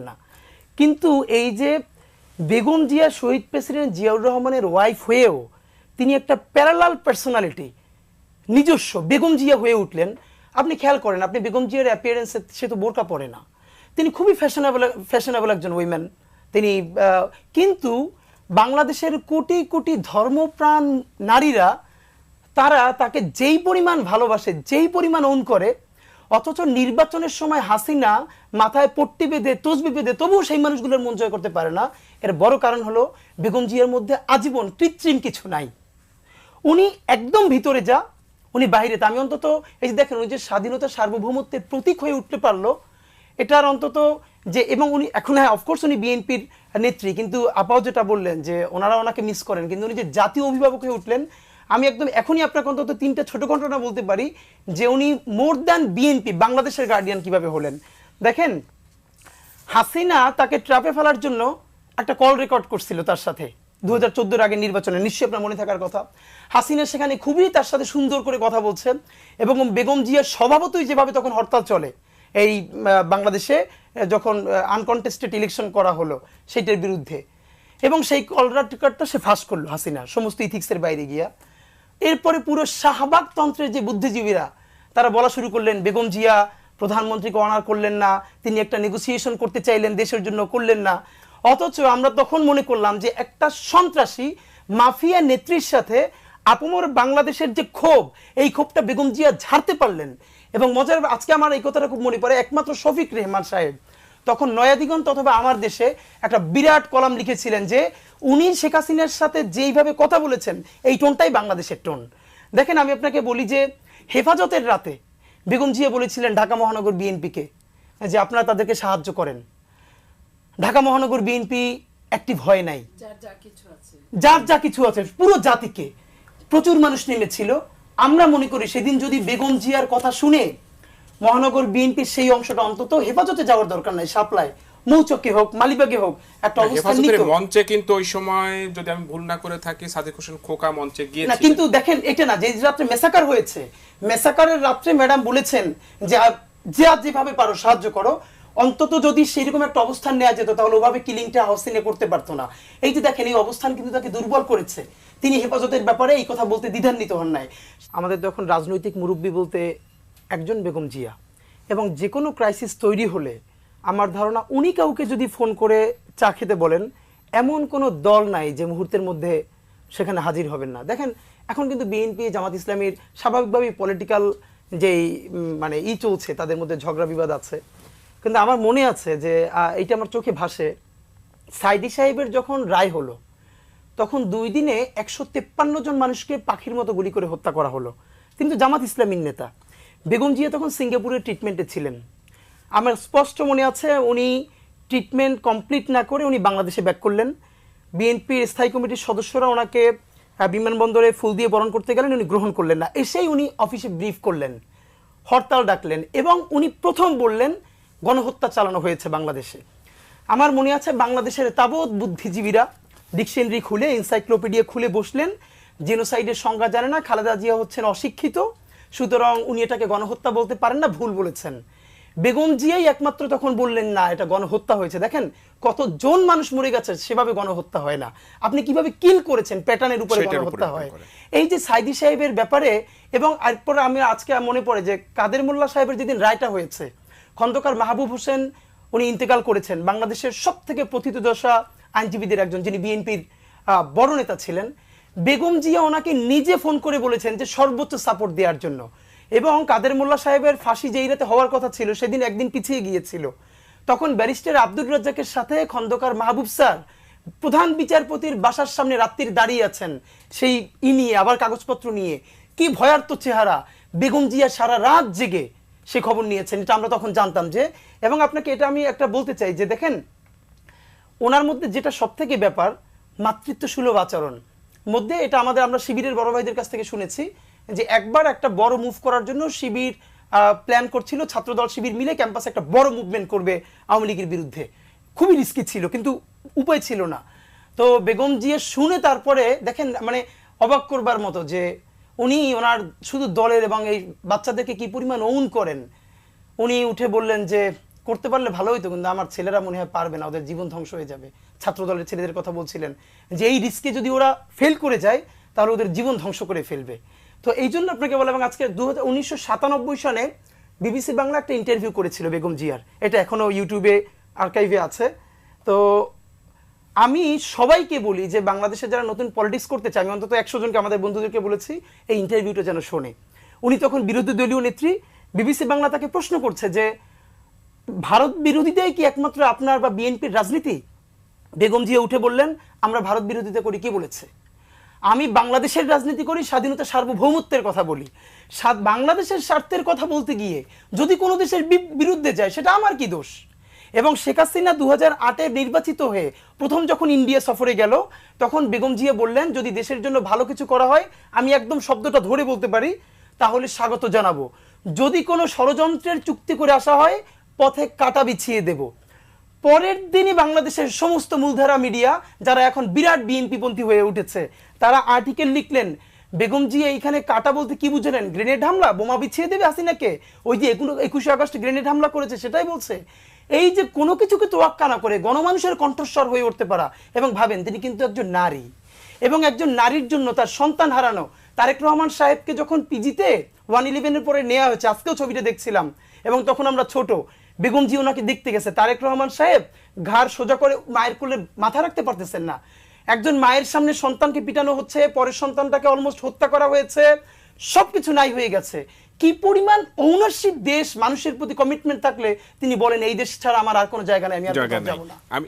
না। কিন্তু এই যে বেগম জিয়া শহীদ প্রেসিডেন্ট জিয়াউর রহমানের ওয়াইফ হয়েও তিনি একটা প্যারালাল পার্সোনালিটি নিজস্ব বেগম জিয়া হয়ে উঠলেন। আপনি খেয়াল করেন, আপনি বেগম জিয়ার অ্যাপিয়ারেন্সে সে তো বোরকা পরে না, তিনি খুবই ফ্যাশনেবল একজন উইমেন তিনি। কিন্তু বাংলাদেশের কোটি কোটি ধর্মপ্রাণ নারীরা তারা তাকে যেই পরিমাণ ভালোবাসে, যেই পরিমাণ ওন করে, অথচ নির্বাচনের সময় হাসিনা মাথায় পট্টি বেঁধে তসবি বেঁধে তবুও সেই মানুষগুলোর মন জয় করতে পারে না। এর বড় কারণ হলো বেগম জিয়ার মধ্যে আজীবন কৃত্রিম কিছু নাই। উনি একদম ভিতরে যা, উনি বাইরে তা। আমি অন্তত এই যে দেখেন, উনি যে স্বাধীনতা সার্বভৌমত্বের প্রতীক হয়ে উঠতে পারলো, এটার অন্তত যে, এবং উনি এখন, হ্যাঁ অফকোর্স উনি বিএনপির নেত্রী, কিন্তু আপাও যেটা বললেন যে ওনারা ওনাকে মিস করেন, কিন্তু উনি যে জাতীয় অভিভাবক হয়ে উঠলেন, আমি একদম এখনই আপনাকে অন্তত 3টা ছোট ঘটনা বলতে পারি যে উনি মোর দ্যান বিএনপি বাংলাদেশের গার্ডিয়ান কিভাবে হলেন। দেখেন, হাসিনা তাকে ট্র্যাপে ফেলার জন্য একটা কল রেকর্ড করছিল তার সাথে 2014-এর আগে নির্বাচনে, নিশ্চয়ই আপনার মনে থাকার কথা। হাসিনা সেখানে খুবই তার সাথে সুন্দর করে কথা বলছে, এবং বেগম জিয়ার স্বভাবতই যেভাবে তখন হরতাল চলে এই বাংলাদেশে যখন আনকনটেস্টেড ইলেকশন করা হলো সেইটার বিরুদ্ধে, এবং সেই কল রেকর্ডটা সে ফাঁস করলো হাসিনা সমস্ত ইথিক্সের বাইরে গিয়া। এরপরে পুরো শাহবাগ তন্ত্রের যে বুদ্ধিজীবীরা তারা বলা শুরু করলেন বেগম জিয়া প্রধানমন্ত্রীকে অনার করলেন না, তিনি একটা নেগোসিয়েশন করতে চাইলেন দেশের জন্য, করলেন না। অথচ আমরা তখন মনে করলাম যে একটা সন্ত্রাসী মাফিয়া নেত্রীর সাথে আপমর বাংলাদেশের যে ক্ষোভ, এই ক্ষোভটা বেগম জিয়া ঝাড়তে পারলেন। এবং মজার, আজকে আমার এই কথাটা খুব মনে পড়ে, একমাত্র শফিক রেহমান সাহেব তখন নয়াদিগন্ত অথবা আমার দেশে একটা বিরাট কলাম লিখেছিলেন যে উনি শেখ হাসিনার সাথে যেইভাবে কথা বলেছেন এই টোনটাই বাংলাদেশের টোন। দেখেন, আমি আপনাকে বলি যে হেফাজতের রাতে বেগম জিয়া বলেছিলেন ঢাকা মহানগর বিএনপিকে যে আপনারা তাদেরকে সাহায্য করেন। ঢাকা মহানগর বিএনপি অ্যাক্টিভ হয় নাই, যার যা কিছু আছে পুরো জাতিকে, প্রচুর মানুষ নেমেছিল। আমরা মনে করি সেদিন যদি বেগম জিয়ার কথা শুনে মহানগর বিএনপির সেই অংশটা অন্তত হেফাজতে যাওয়ার দরকার নাই, সাপ্লাই মৌচকে হোক মালিবাগে হোক একটা অবস্থান নিত। মঞ্চে কিন্তু ওই সময় যদি আমি ভুল না করে থাকি সাদিক হোসেন খোকা মঞ্চে গিয়েছিলেন না। কিন্তু দেখেন, এটা না যে রাত্রে মেসাকার হয়েছে, মেসাকারের রাত্রে ম্যাডাম বলেছেন যে যেভাবে পারো সাহায্য করো। অন্তত যদি সেরকম একটা অবস্থান নেওয়া যেত তাহলে ওভাবে কিলিংটা হাসিনা করতে পারতো না। এই যে দেখেন, এই অবস্থান কিন্তু তাকে দুর্বল করেছে। তিনি হেফাজতের ব্যাপারে এই কথা বলতে দ্বিধান্বিত হন নাই। আমাদের তখন রাজনৈতিক মুরব্বী বলতে একজন বেগম জিয়া, এবং যে কোনো ক্রাইসিস তৈরি হলে আমার ধারণা উনি কাউকে যদি ফোন করে চা খেতে বলেন, এমন কোনো দল নাই যে মুহূর্তের মধ্যে সেখানে হাজির হবেন না। দেখেন, এখন কিন্তু বিএনপি জামাত ইসলামীর স্বাভাবিকভাবেই পলিটিক্যাল যেই মানে চলছে, তাদের মধ্যে ঝগড়া বিবাদ আছে। কিন্তু আমার মনে আছে যে এইটা আমার চোখে ভাসে, সাইদি সাহেবের যখন রায় হলো তখন 2 দিনে 153 জন মানুষকে পাখির মতো গুলি করে হত্যা করা হলো, কিন্তু জামাত ইসলামীর নেতা। বেগম জিয়া তখন সিঙ্গাপুরের ট্রিটমেন্টে ছিলেন। আমার স্পষ্ট মনে আছে উনি ট্রিটমেন্ট কমপ্লিট না করে উনি বাংলাদেশে ব্যাক করলেন। বিএনপির স্থায়ী কমিটির সদস্যরা ওনাকে বিমানবন্দরে ফুল দিয়ে বরণ করতে গেলেন, উনি গ্রহণ করলেন না। এসেই উনি অফিসে ব্রিফ করলেন, হরতাল ডাকলেন, এবং উনি প্রথম বললেন গণহত্যা চালানো হয়েছে বাংলাদেশে। আমার মনে আছে বাংলাদেশের তাবৎ বুদ্ধিজীবীরা ডিকশনারি খুলে, এনসাইক্লোপিডিয়া খুলে বসলেন, জেনোসাইডের সংজ্ঞা জানে না, খালেদা জিয়া হচ্ছেন অশিক্ষিত, সুতরাং উনি এটাকে গণহত্যা বলতে পারেন না, ভুল বলেছেন। বেগম জিয়াই একমাত্র তখন বললেন না এটা গণহত্যা হয়েছে। দেখেন কতজন মানুষ মরে গেছে, সেভাবে গণহত্যা হয় না। আপনি কিভাবে কিল করেছেন প্যাটার্নের উপরে গণহত্যা হয়। এই যে সাইদি সাহেবের ব্যাপারে, এবং এরপরে আমি আজকে মনে পড়ে যে কাদের মোল্লা সাহেবের যেদিন রায়টা হয়েছে, খন্দকার মাহবুব হোসেন উনি ইন্তেকাল করেছেন, বাংলাদেশের সবথেকে পতিতদশা আইনজীবীদের একজন, যিনি বিএনপির বড় নেতা ছিলেন। বেগম জিয়া ওনাকে নিজে ফোন করে বলেছেন যে সর্বোচ্চ সাপোর্ট দেওয়ার জন্য, এবং কাদের মোল্লা সাহেবের ফাঁসি যেই রাতে হওয়ার কথা ছিল সেদিন একদিন পিছিয়ে গিয়েছিল। তখন ব্যারিস্টার আব্দুর রাজ্জাকের সাথে খন্দকার মাহবুব স্যার প্রধান বিচারপতির বাসার সামনে রাত্রির দাঁড়িয়ে আছেন, সেই নিয়ে আবার কাগজপত্র নিয়ে। কি ভয়ার্ত চেহারা! বেগম জিয়া সারা রাত জেগে সে খবর নিয়েছেন, এটা আমরা তখন জানতাম যে। এবং আপনাকে এটা আমি একটা বলতে চাই যে দেখেন, ওনার মধ্যে যেটা সব থেকে ব্যাপার, মাতৃত্ব সুলভ আচরণ মধ্যে, এটা আমরা শিবিরের বড় ভাইদের কাছ থেকে শুনেছি যে একবার একটা বড় মুভ করার জন্য শিবির প্ল্যান করছিল, ছাত্রদল শিবির মিলে ক্যাম্পাসে একটা বড় মুভমেন্ট করবে আওয়ামী লীগের বিরুদ্ধে। খুবই রিস্কি ছিল, কিন্তু উপায় ছিল না। তো বেগম জিয়া শুনে তারপরে দেখেন, মানে অবাক করবার মতো যে উনি ওনার শুধু দলের এবং এই বাচ্চাদেরকে কি পরিমাণ ওন করেন। উনি উঠে বললেন যে করতে পারলে ভালো হইতো, কিন্তু আমার ছেলেরা মনে হয় পারবে না, ওদের জীবন ধ্বংস হয়ে যাবে। ছাত্র দলের ছেলেদের কথা বলছিলেন যে এই রিস্কে যদি ওরা ফেল করে যায় তাহলে ওদের জীবন ধ্বংস করে ফেলবে। তো এই জন্য আপনাকে বলা, এবং আজকে 1997 সনে বিবিসি বাংলা একটা ইন্টারভিউ করেছিল বেগম জিয়ার, এটা এখনো ইউটিউবে আর্কাইভে আছে। তো আমি সবাইকে বলি যে বাংলাদেশে যারা নতুন পলিটিক্স করতে চায়, আমি অন্তত 100 জনকে আমাদের বন্ধুদেরকে বলেছি এই ইন্টারভিউটা যেন শোনে। উনি তখন বিরোধী দলীয় নেত্রী, বিবিসি বাংলা তাকে প্রশ্ন করছে যে ভারত বিরোধিতাই কি একমাত্র আপনার বা বিএনপির রাজনীতি? বেগম জিয়া উঠে বললেন, আমরা ভারত বিরোধিতা করি, কি বলেছে? আমি বাংলাদেশের রাজনীতি করি, স্বাধীনতা সার্বভৌমত্বের কথা বলি। বাংলাদেশের স্বার্থের কথা বলতে গিয়ে যদি কোনো দেশের বিরুদ্ধে যায় সেটা আমার কি দোষ? এবং শেখ হাসিনা 2008-এ নির্বাচিত হয়ে প্রথম যখন ইন্ডিয়া সফরে গেল তখন বেগম জিয়া বললেন, যদি দেশের জন্য ভালো কিছু করা হয়, আমি একদম শব্দটা ধরে বলতে পারি, তাহলে স্বাগত জানাবো। যদি কোনো ষড়যন্ত্রের চুক্তি করে আসা হয়, পথে কাঁটা বিছিয়ে দেব। পরের দিনই বাংলাদেশের সমস্ত মূলধারা মিডিয়া যারা এখন বিরাট বিএনপিপন্থী হয়ে উঠেছে তারা আর্টিকেল লিখলেন, বেগম জিয়া এইখানে কাটা বলতে কি বুঝলেন? গ্রেনেড হামলা, বোমা বিছিয়ে দেবে হাসিনাকে, ওই যে 21শে আগস্ট গ্রেনেড হামলা করেছে সেটাই বলছে। এই যে কোনো কিছুকে তোয়াক্কা না করে গণমানুষের কণ্ঠস্বর হয়ে উঠতে পারা, এবং ভাবেন তিনি কিন্তু একজন নারী, এবং একজন নারীর জন্য তার সন্তান হারানো। তারেক রহমান সাহেবকে যখন পিজিতে 111-এর পরে নেওয়া হয়েছে, আজকেও ছবিটা দেখছিলাম, এবং তখন আমরা ছোট, বেগম জি ওনাকে দেখতে গেছে, তারেক রহমান সাহেব ঘাড় সোজা করে মায়ের কোলে মাথা রাখতে পারতেছেন না। একজন মায়ের সামনে সন্তানকে পিটানো হচ্ছে, পরের সন্তানটাকে অলমোস্ট হত্যা করা হয়েছে, সবকিছু নাই হয়ে গেছে। কি পরিমাণ ওনারশিপ দেশ, মানুষের প্রতি কমিটমেন্ট থাকলে তিনি বলেন এই দেশ ছাড়া আমার আর কোনো জায়গা নেই, আমি আর কোথাও যাব না। আমি